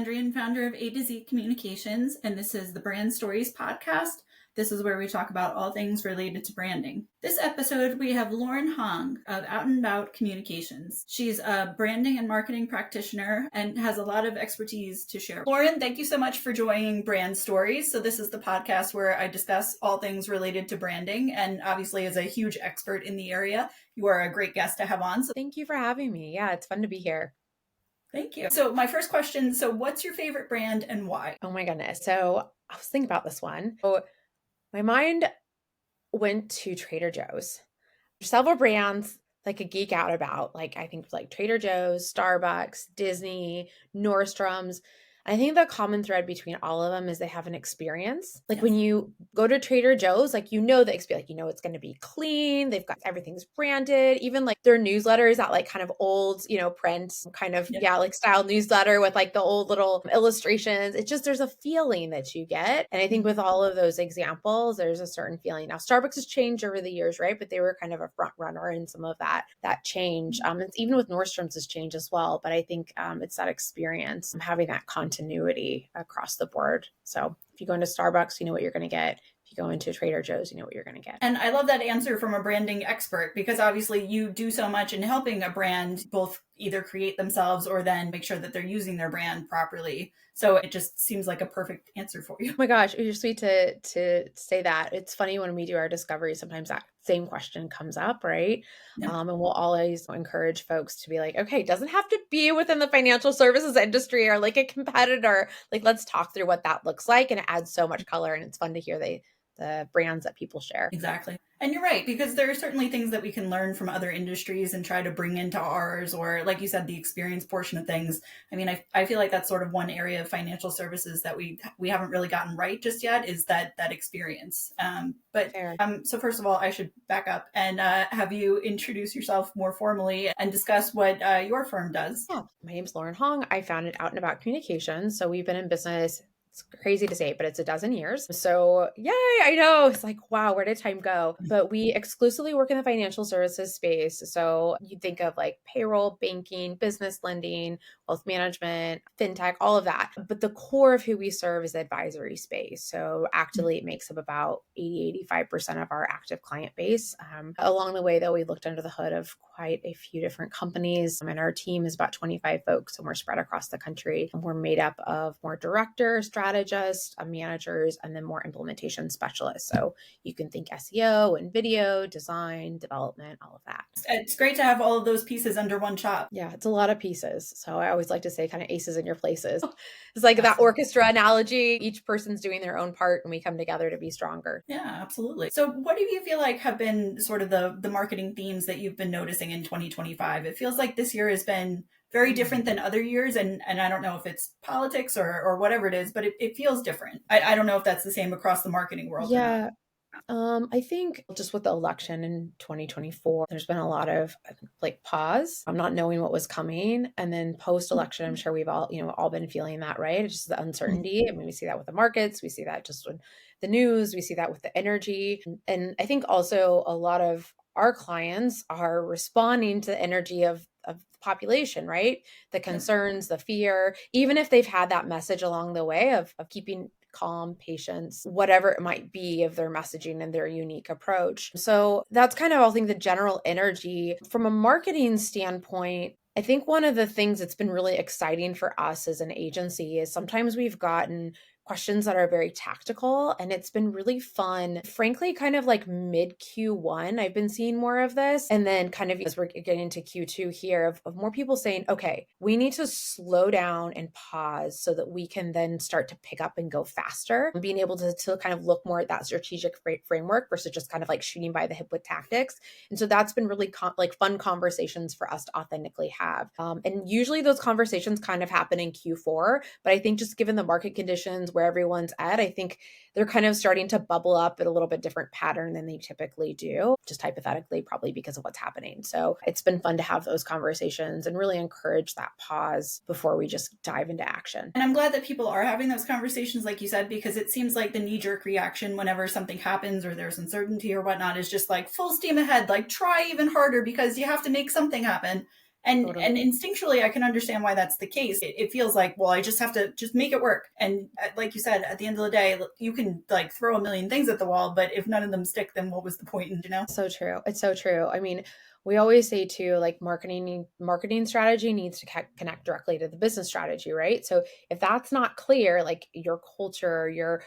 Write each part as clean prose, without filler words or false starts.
Andrian, founder of A to Z Communications, and this is the Brand Stories podcast. This is where we talk about all things related to branding. This episode, we have Lauren Hong of Out and About Communications. She's a branding and marketing practitioner and has a lot of expertise to share. Lauren, thank you so much for joining Brand Stories. So this is the podcast where I discuss all things related to branding, and obviously as a huge expert in the area, you are a great guest to have on. So thank you for having me. Yeah, it's fun to be here. Thank you. So my first question, so what's your favorite brand and why? Oh my goodness. So I was thinking about this one. So my mind went to Trader Joe's. There's several brands that I could geek out about. Like I think like Trader Joe's, Starbucks, Disney, Nordstrom's. I think the common thread between all of them is they have an experience. Like when you go to Trader Joe's, like you know the experience, like you know it's going to be clean. They've got everything's branded. Even like their newsletter is that like kind of old, print kind of like style newsletter with like the old little illustrations. It's just there's a feeling that you get. And I think with all of those examples, there's a certain feeling. Now Starbucks has changed over the years, right? But they were kind of a front runner in some of that change. It's even with Nordstrom's has changed as well. But I think it's that experience having that continuity across the board. So if you go into Starbucks, you know what you're going to get. If you go into Trader Joe's, you know what you're going to get. And I love that answer from a branding expert, because obviously you do so much in helping a brand both either create themselves or then make sure that they're using their brand properly. So it just seems like a perfect answer for you. Oh my gosh, you're sweet to say that. It's funny when we do our discovery, sometimes that same question comes up, right? Yeah. And we'll always encourage folks to be like, okay, it doesn't have to be within the financial services industry or like a competitor. Like, let's talk through what that looks like. And it adds so much color, and it's fun to hear the brands that people share. Exactly. And you're right, because there are certainly things that we can learn from other industries and try to bring into ours, or like you said, the experience portion of things. I mean, I feel like that's sort of one area of financial services that we haven't really gotten right just yet, is that experience. So first of all, I should back up and have you introduce yourself more formally and discuss what your firm does. Yeah, my name's Lauren Hong. I founded Out and About Communications. So we've been in business, it's crazy to say, but it's a dozen years. So yay, I know. It's like, wow, where did time go? But we exclusively work in the financial services space. So you think of like payroll, banking, business lending, wealth management, fintech, all of that. But the core of who we serve is the advisory space. So actively, it makes up about 85% of our active client base. Along the way, though, we looked under the hood of quite a few different companies. And our team is about 25 folks, and we're spread across the country. And we're made up of more directors, strategists, managers, and then more implementation specialists. So you can think SEO and video, design, development, all of that. It's great to have all of those pieces under one shop. Yeah, it's a lot of pieces. So I always like to say kind of aces in your places. It's like that orchestra analogy. Each person's doing their own part and we come together to be stronger. Yeah, absolutely. So what do you feel like have been sort of the marketing themes that you've been noticing in 2025? It feels like this year has been very different than other years. And I don't know if it's politics or whatever it is, but it feels different. I don't know if that's the same across the marketing world. Yeah. I think just with the election in 2024, there's been a lot of like pause. I'm not knowing what was coming. And then post-election, I'm sure we've all been feeling that, right? It's just the uncertainty. I mean, we see that with the markets. We see that just with the news. We see that with the energy. And I think also a lot of our clients are responding to the energy of the population, right? The concerns, the fear, even if they've had that message along the way of keeping calm, patience, whatever it might be of their messaging and their unique approach. So that's kind of, I think, the general energy. From a marketing standpoint, I think one of the things that's been really exciting for us as an agency is sometimes we've gotten questions that are very tactical, and it's been really fun. Frankly, kind of like mid Q1, I've been seeing more of this. And then kind of as we're getting into Q2 here of more people saying, okay, we need to slow down and pause so that we can then start to pick up and go faster. Being able to kind of look more at that strategic framework versus just kind of like shooting by the hip with tactics. And so that's been really fun conversations for us to authentically have. And usually those conversations kind of happen in Q4, but I think just given the market conditions where everyone's at, I think they're kind of starting to bubble up at a little bit different pattern than they typically do, just hypothetically, probably because of what's happening. So it's been fun to have those conversations and really encourage that pause before we just dive into action. And I'm glad that people are having those conversations, like you said, because it seems like the knee-jerk reaction whenever something happens or there's uncertainty or whatnot is just like full steam ahead, like try even harder because you have to make something happen. And Totally. instinctually, I can understand why that's the case. It feels like, well, I just have to just make it work. And like you said, at the end of the day, you can like throw a million things at the wall, but if none of them stick, then what was the point? You know? So true. It's so true. I mean, we always say too, like marketing strategy needs to connect directly to the business strategy, right? So if that's not clear, like your culture, your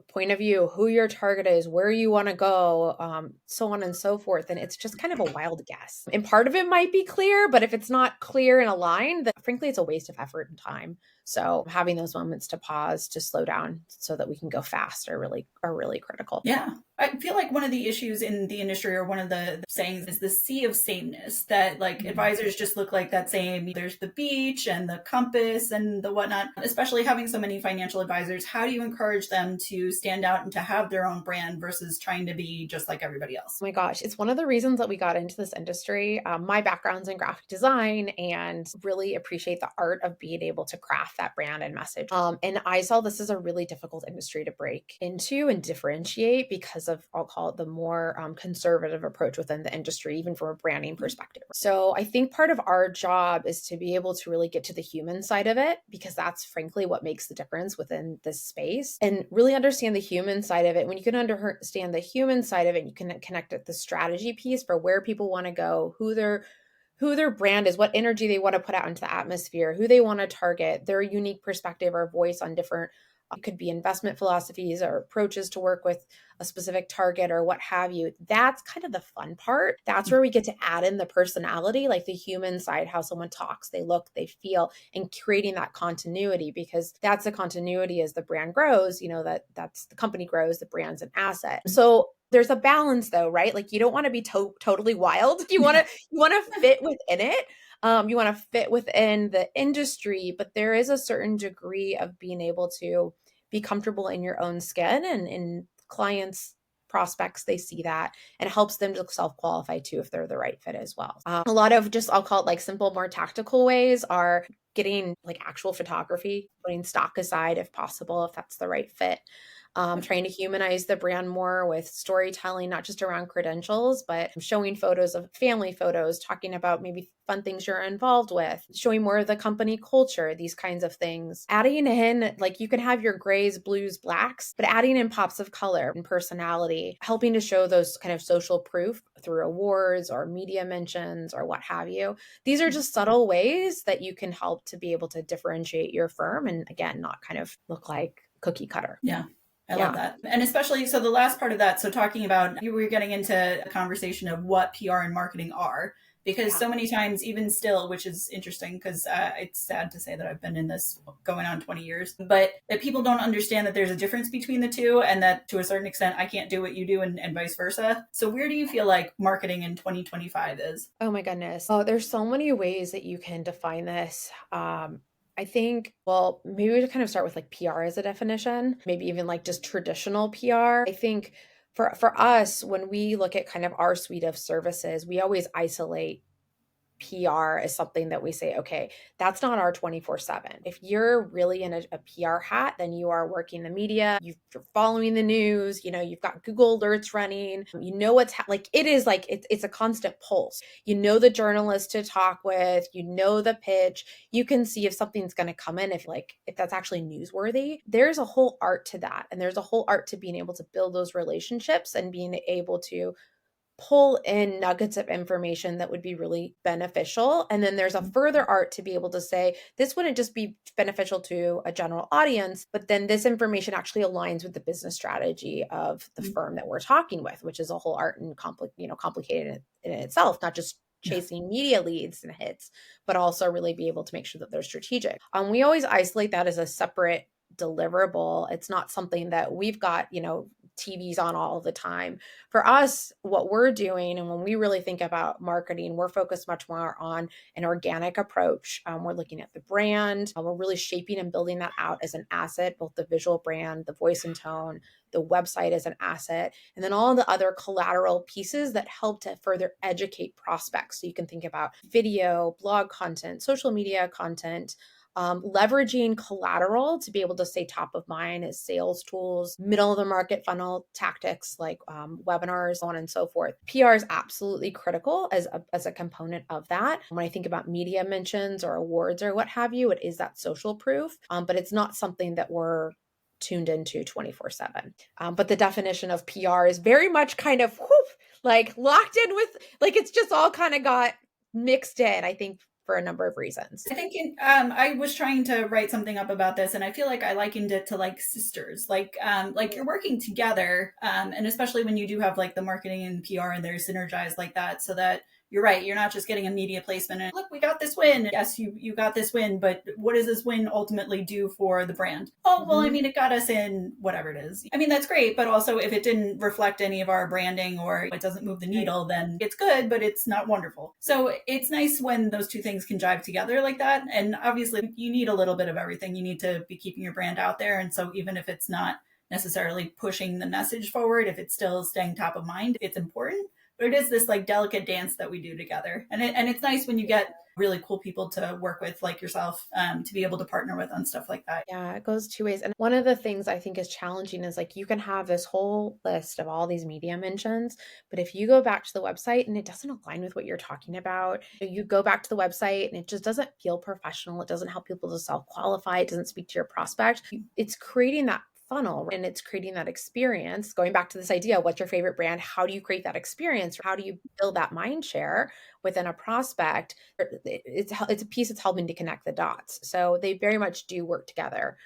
point of view, who your target is, where you want to go, so on and so forth, then it's just kind of a wild guess. And part of it might be clear, but if it's not clear and aligned, then frankly, it's a waste of effort and time. So having those moments to pause, to slow down, so that we can go fast are really critical. Yeah. I feel like one of the issues in the industry, or one of the sayings, is the sea of sameness, that like Mhm. advisors just look like that same. There's the beach and the compass and the whatnot, especially having so many financial advisors. How do you encourage them to stand out and to have their own brand versus trying to be just like everybody else? Oh my gosh, it's one of the reasons that we got into this industry. My background's in graphic design and really appreciate the art of being able to craft that brand and message. And I saw this as a really difficult industry to break into and differentiate because of, I'll call it, the more conservative approach within the industry, even from a branding perspective. So I think part of our job is to be able to really get to the human side of it, because that's frankly what makes the difference within this space, and really understand the human side of it. When you can understand the human side of it, you can connect it the strategy piece for where people want to go, who their brand is, what energy they want to put out into the atmosphere, who they want to target, their unique perspective or voice on different, it could be investment philosophies or approaches to work with a specific target or what have you. That's kind of the fun part. That's where we get to add in the personality, like the human side, how someone talks, they look, they feel, and creating that continuity, because that's the continuity as the brand grows, that's the company grows, the brand's an asset. So there's a balance though, right? Like you don't want to be totally wild. You want to fit within it. You want to fit within the industry, but there is a certain degree of being able to be comfortable in your own skin, and in clients, prospects, they see that, and it helps them to self-qualify too if they're the right fit as well. A lot of, just I'll call it, like simple, more tactical ways are getting like actual photography, putting stock aside if possible, if that's the right fit. Trying to humanize the brand more with storytelling, not just around credentials, but showing photos of family photos, talking about maybe fun things you're involved with, showing more of the company culture, these kinds of things. Adding in, like you can have your grays, blues, blacks, but adding in pops of color and personality, helping to show those kind of social proof through awards or media mentions or what have you. These are just subtle ways that you can help to be able to differentiate your firm and, again, not kind of look like cookie cutter. Yeah. I love Yeah. that. And especially, so the last part of that, so talking about, you were getting into a conversation of what PR and marketing are, because Yeah. so many times, even still, which is interesting, because it's sad to say that I've been in this going on 20 years, but that people don't understand that there's a difference between the two, and that to a certain extent, I can't do what you do, and vice versa. So where do you feel like marketing in 2025 is? Oh my goodness. Oh, there's so many ways that you can define this. I think, well, maybe we kind of start with like PR as a definition, maybe even like just traditional PR. I think for us, when we look at kind of our suite of services, we always isolate PR is something that we say, okay, that's not our 24/7. If you're really in a PR hat, then you are working the media, you're following the news, you've got Google alerts running, you know what's like, it is like, it's a constant pulse. You know the journalist to talk with, you know the pitch, you can see if something's going to come in, if that's actually newsworthy. There's a whole art to that. And there's a whole art to being able to build those relationships and being able to pull in nuggets of information that would be really beneficial. And then there's a further art to be able to say, this wouldn't just be beneficial to a general audience, but then this information actually aligns with the business strategy of the firm that we're talking with, which is a whole art and complicated in itself, not just Yeah. chasing media leads and hits, but also really be able to make sure that they're strategic. We always isolate that as a separate deliverable. It's not something that we've got, TVs on all the time. For us, what we're doing, and when we really think about marketing, we're focused much more on an organic approach. We're looking at the brand. We're really shaping and building that out as an asset, both the visual brand, the voice and tone, the website as an asset, and then all the other collateral pieces that help to further educate prospects. So you can think about video, blog content, social media content, Leveraging collateral to be able to stay top of mind as sales tools, middle of the market funnel tactics like webinars, so on and so forth. PR is absolutely critical as a component of that. When I think about media mentions or awards or what have you, it is that social proof, but it's not something that we're tuned into 24/7. But the definition of PR is very much kind of like locked in with, like, it's just all kind of got mixed in, I think, for a number of reasons. I think I was trying to write something up about this, and I feel like I likened it to like sisters, like you're working together, and especially when you do have like the marketing and PR and they're synergized like that, so that you're right, you're not just getting a media placement and look, we got this win. Yes, you got this win, but what does this win ultimately do for the brand? Oh, well, I mean, it got us in whatever it is. I mean, that's great, but also if it didn't reflect any of our branding or it doesn't move the needle, then it's good, but it's not wonderful. So it's nice when those two things can jive together like that. And obviously, you need a little bit of everything. You need to be keeping your brand out there. And so even if it's not necessarily pushing the message forward, if it's still staying top of mind, it's important. But it is this like delicate dance that we do together. And it's nice when you get really cool people to work with like yourself, to be able to partner with on stuff like that. Yeah, it goes two ways. And one of the things I think is challenging is like you can have this whole list of all these media mentions, but if you go back to the website and it doesn't align with what you're talking about, you go back to the website and it just doesn't feel professional. It doesn't help people to self-qualify. It doesn't speak to your prospect. It's creating that funnel and it's creating that experience. Going back to this idea, what's your favorite brand? How do you create that experience? How do you build that mind share within a prospect? It's a piece that's helping to connect the dots. So they very much do work together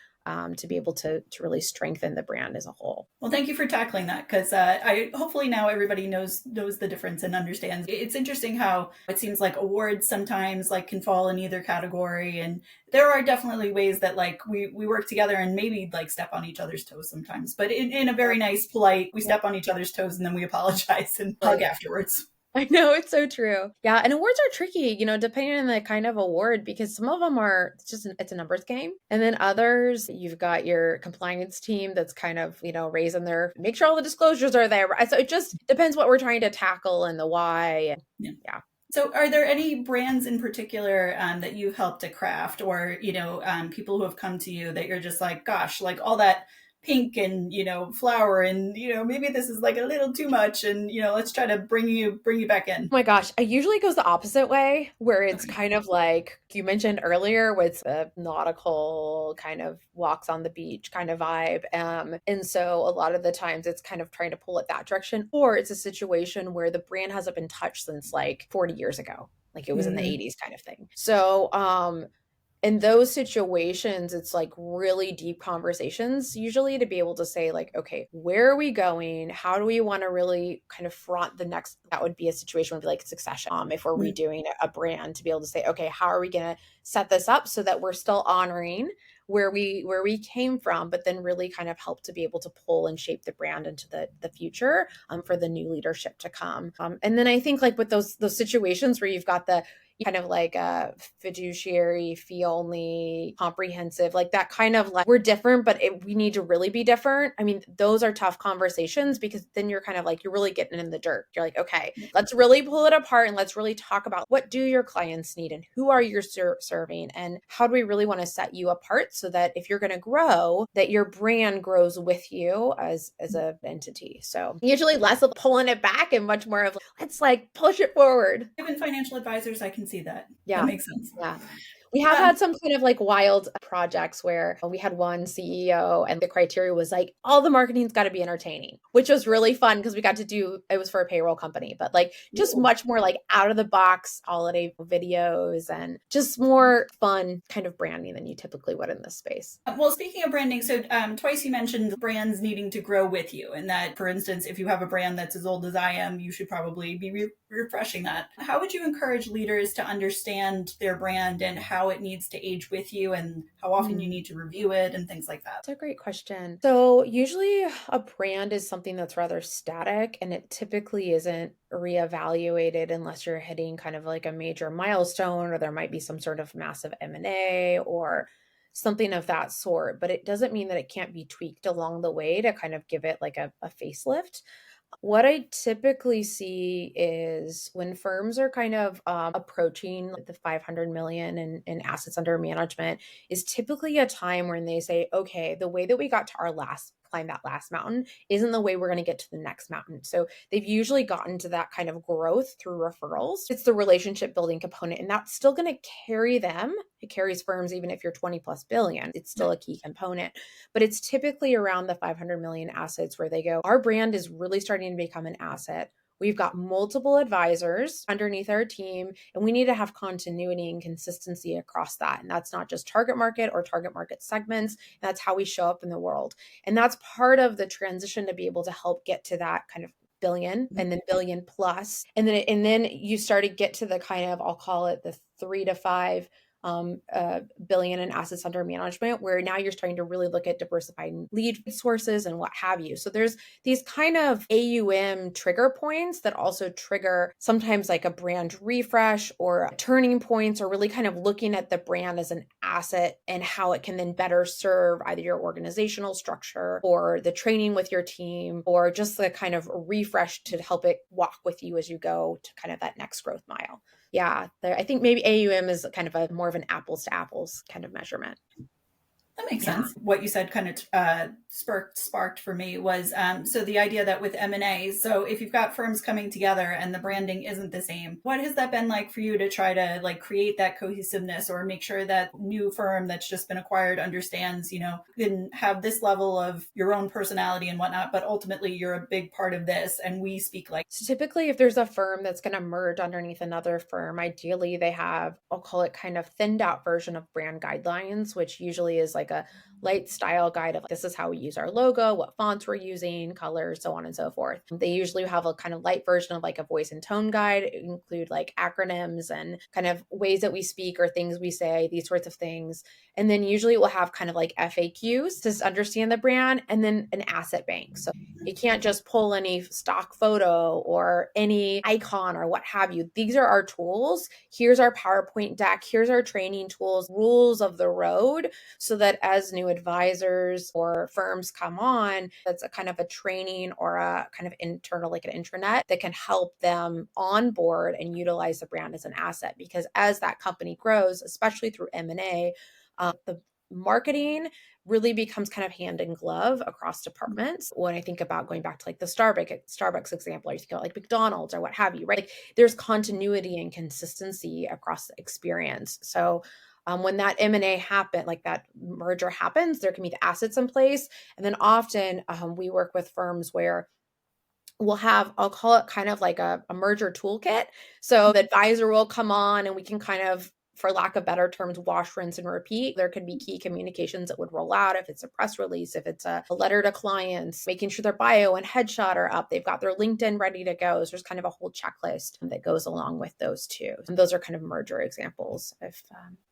to be able to really strengthen the brand as a whole. Well, thank you for tackling that, because I hopefully now everybody knows the difference and understands. It's interesting how it seems like awards sometimes like can fall in either category, and there are definitely ways that like we work together and maybe like step on each other's toes sometimes, but in a very nice, polite, we step on each other's toes and then we apologize and hug afterwards. I know, it's so true. Yeah, and awards are tricky, depending on the kind of award, because some of them are it's a numbers game. And then others, you've got your compliance team that's kind of, raising make sure all the disclosures are there. So it just depends what we're trying to tackle and the why. Yeah. So are there any brands in particular that you've helped to craft, or, people who have come to you that you're just like, gosh, like all that pink and, flower and, maybe this is like a little too much and, let's try to bring you back in. Oh my gosh. I usually goes the opposite way, where it's kind of like you mentioned earlier with a nautical kind of walks on the beach kind of vibe. And so a lot of the times it's kind of trying to pull it that direction, or it's a situation where the brand hasn't been touched since like 40 years ago. Like it was in the 80s kind of thing. So, in those situations, it's like really deep conversations usually to be able to say like, okay, where are we going? How do we want to really kind of front the next? That would be a situation would be like Succession. If we're redoing a brand, to be able to say, okay, how are we going to set this up so that we're still honoring where we came from, but then really kind of help to be able to pull and shape the brand into the future for the new leadership to come. And then I think like with those situations where you've got the kind of like a fiduciary, fee only, comprehensive, like that kind of like we're different, but we need to really be different. I mean, those are tough conversations because then you're kind of like, you're really getting in the dirt. You're like, okay, let's really pull it apart and let's really talk about what do your clients need and who are you serving and how do we really want to set you apart so that if you're going to grow, that your brand grows with you as an entity. So usually less of pulling it back and much more of let's like push it forward. Given financial advisors, I can see that. Yeah. That makes sense. Yeah. We have had some kind of like wild projects where we had one CEO and the criteria was like, all the marketing's got to be entertaining, which was really fun because we got to do, it was for a payroll company, but like just much more like out of the box holiday videos and just more fun kind of branding than you typically would in this space. Well, speaking of branding, so twice you mentioned brands needing to grow with you, and that, for instance, if you have a brand that's as old as I am, you should probably be refreshing that. How would you encourage leaders to understand their brand and how it needs to age with you and how often you need to review it and things like that? That's a great question. So usually a brand is something that's rather static and it typically isn't reevaluated unless you're hitting kind of like a major milestone or there might be some sort of massive M&A or something of that sort. But it doesn't mean that it can't be tweaked along the way to kind of give it like a facelift. What I typically see is when firms are kind of approaching like the 500 million in assets under management is typically a time when they say, okay, the way that we got to our last climb that last mountain isn't the way we're going to get to the next mountain. So they've usually gotten to that kind of growth through referrals. It's the relationship building component, and that's still going to carry them. It carries firms even if you're 20 plus billion. It's still a key component, but it's typically around the 500 million assets where they go, our brand is really starting to become an asset. We've got multiple advisors underneath our team, and we need to have continuity and consistency across that. And that's not just target market or target market segments. That's how we show up in the world. And that's part of the transition to be able to help get to that kind of billion and then billion plus. And then you start to get to the kind of, I'll call it the 3 to 5 billion in assets under management, where now you're starting to really look at diversifying lead sources and what have you. So there's these kind of AUM trigger points that also trigger sometimes like a brand refresh or turning points, or really kind of looking at the brand as an asset and how it can then better serve either your organizational structure or the training with your team, or just the kind of refresh to help it walk with you as you go to kind of that next growth mile. Yeah, I think maybe AUM is kind of a more of an apples to apples kind of measurement. That makes sense. What you said kind of sparked for me was so the idea that with M&A, so if you've got firms coming together and the branding isn't the same, what has that been like for you to try to like create that cohesiveness or make sure that new firm that's just been acquired understands, you know, can have this level of your own personality and whatnot, but ultimately you're a big part of this and we speak like. So typically if there's a firm that's going to merge underneath another firm, ideally they have, I'll call it kind of thinned out version of brand guidelines, which usually is like a light style guide of like, this is how we use our logo, what fonts we're using, colors, so on and so forth. They usually have a kind of light version of like a voice and tone guide, include like acronyms and kind of ways that we speak or things we say, these sorts of things. And then usually we'll have kind of like FAQs to understand the brand, and then an asset bank. So you can't just pull any stock photo or any icon or what have you. These are our tools. Here's our PowerPoint deck. Here's our training tools, rules of the road, so that as new advisors or firms come on, that's a kind of a training or a kind of internal, like an intranet that can help them onboard and utilize the brand as an asset. Because as that company grows, especially through M&A, the marketing really becomes kind of hand in glove across departments. When I think about going back to like the Starbucks example, or you think about like McDonald's or what have you, right? Like there's continuity and consistency across the experience. So when that M&A happen, like that merger happens, there can be the assets in place. And then often we work with firms where we'll have, I'll call it kind of like a merger toolkit. So the advisor will come on and we can kind of, for lack of better terms, wash, rinse, and repeat. There could be key communications that would roll out. If it's a press release, if it's a letter to clients, making sure their bio and headshot are up, they've got their LinkedIn ready to go. So there's kind of a whole checklist that goes along with those two. And those are kind of merger examples.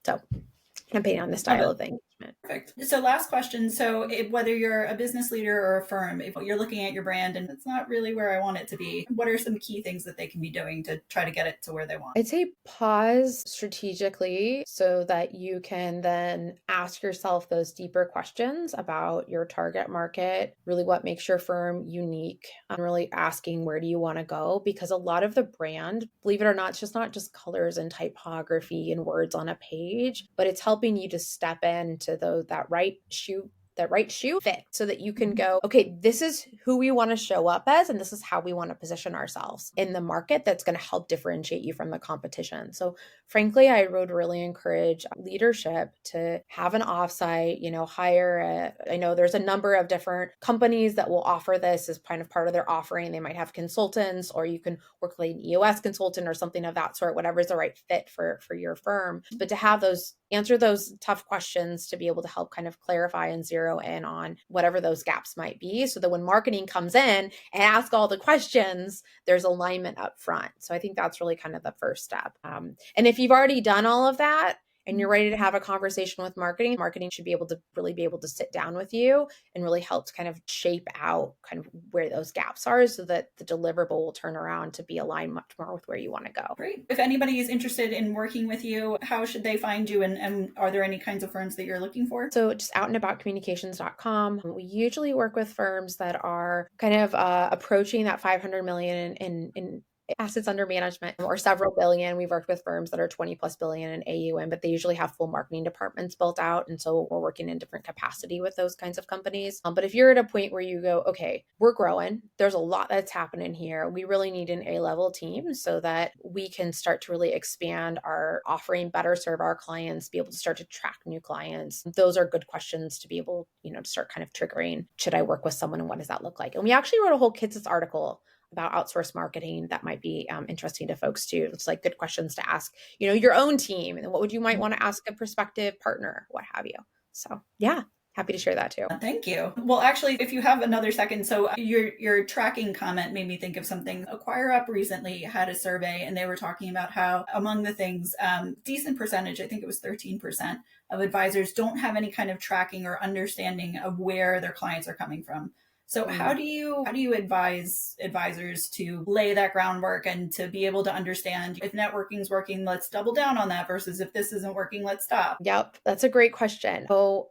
Depending on the style of engagement. Perfect. So last question. So whether you're a business leader or a firm, if you're looking at your brand and it's not really where I want it to be, what are some key things that they can be doing to try to get it to where they want? I'd say pause strategically so that you can then ask yourself those deeper questions about your target market, really what makes your firm unique, and really asking where do you want to go? Because a lot of the brand, believe it or not, it's just not just colors and typography and words on a page, but it's helping you to step into that right shoe fit so that you can go, okay, this is who we want to show up as, and this is how we want to position ourselves in the market that's going to help differentiate you from the competition. So frankly, I would really encourage leadership to have an offsite, hire I know there's a number of different companies that will offer this as kind of part of their offering. They might have consultants, or you can work with an EOS consultant or something of that sort, whatever is the right fit for your firm. But to have answer those tough questions to be able to help kind of clarify and zero in on whatever those gaps might be, so that when marketing comes in and asks all the questions, there's alignment up front. So I think that's really kind of the first step. And if you've already done all of that, and you're ready to have a conversation with marketing, marketing should be able to sit down with you and really help to kind of shape out kind of where those gaps are so that the deliverable will turn around to be aligned much more with where you want to go. Great. If anybody is interested in working with you, how should they find you? And are there any kinds of firms that you're looking for? So just outandaboutcommunications.com. We usually work with firms that are kind of approaching that 500 million in assets under management or several billion. We've worked with firms that are 20 plus billion in AUM, but they usually have full marketing departments built out. And so we're working in different capacity with those kinds of companies. But if you're at a point where you go, okay, we're growing, there's a lot that's happening here. We really need an A-level team so that we can start to really expand our offering, better serve our clients, be able to start to track new clients. Those are good questions to be able, to start kind of triggering, should I work with someone and what does that look like? And we actually wrote a whole Kids article about outsourced marketing that might be interesting to folks too. It's like good questions to ask, your own team, and what would you might want to ask a prospective partner, what have you. So yeah, happy to share that too. Thank you. Well, actually, if you have another second, so your tracking comment made me think of something. AcquireUp recently had a survey, and they were talking about how among the things, decent percentage, I think it was 13% of advisors don't have any kind of tracking or understanding of where their clients are coming from. So how do you advise advisors to lay that groundwork and to be able to understand if networking's working, let's double down on that, versus if this isn't working, let's stop? Yep, that's a great question. So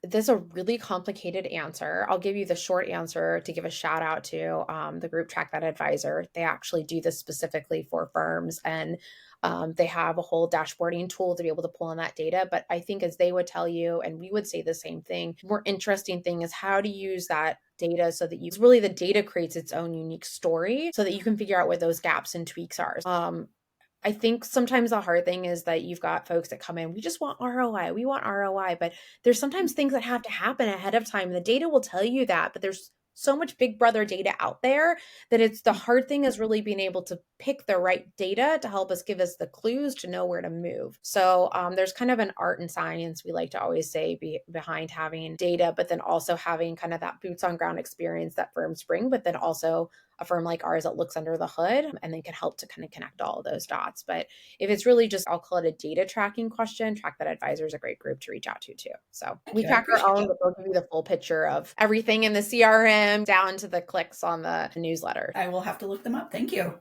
there's a really complicated answer. I'll give you the short answer to give a shout out to the group Track That Advisor. They actually do this specifically for firms, and they have a whole dashboarding tool to be able to pull in that data. But I think, as they would tell you, and we would say the same thing, more interesting thing is how to use that data so that the data creates its own unique story so that you can figure out where those gaps and tweaks are. I think sometimes the hard thing is that you've got folks that come in, we just want ROI. We want ROI, but there's sometimes things that have to happen ahead of time. The data will tell you that, but there's so much big brother data out there that it's the hard thing is really being able to pick the right data to help us give us the clues to know where to move. So there's kind of an art and science, we like to always say, behind having data, but then also having kind of that boots on ground experience that firms bring, but then also a firm like ours that looks under the hood and then can help to kind of connect all of those dots. But if it's really just, I'll call it a data tracking question, Track That Advisor is a great group to reach out to too. So we track our own, but they'll give you the full picture of everything in the CRM down to the clicks on the newsletter. I will have to look them up. Thank you.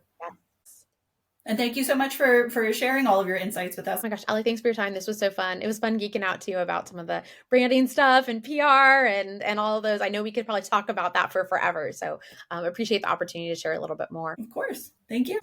And thank you so much for sharing all of your insights with us. Oh my gosh, Ellie, thanks for your time. This was so fun. It was fun geeking out to you about some of the branding stuff and PR and all of those. I know we could probably talk about that for forever. So appreciate the opportunity to share a little bit more. Of course. Thank you.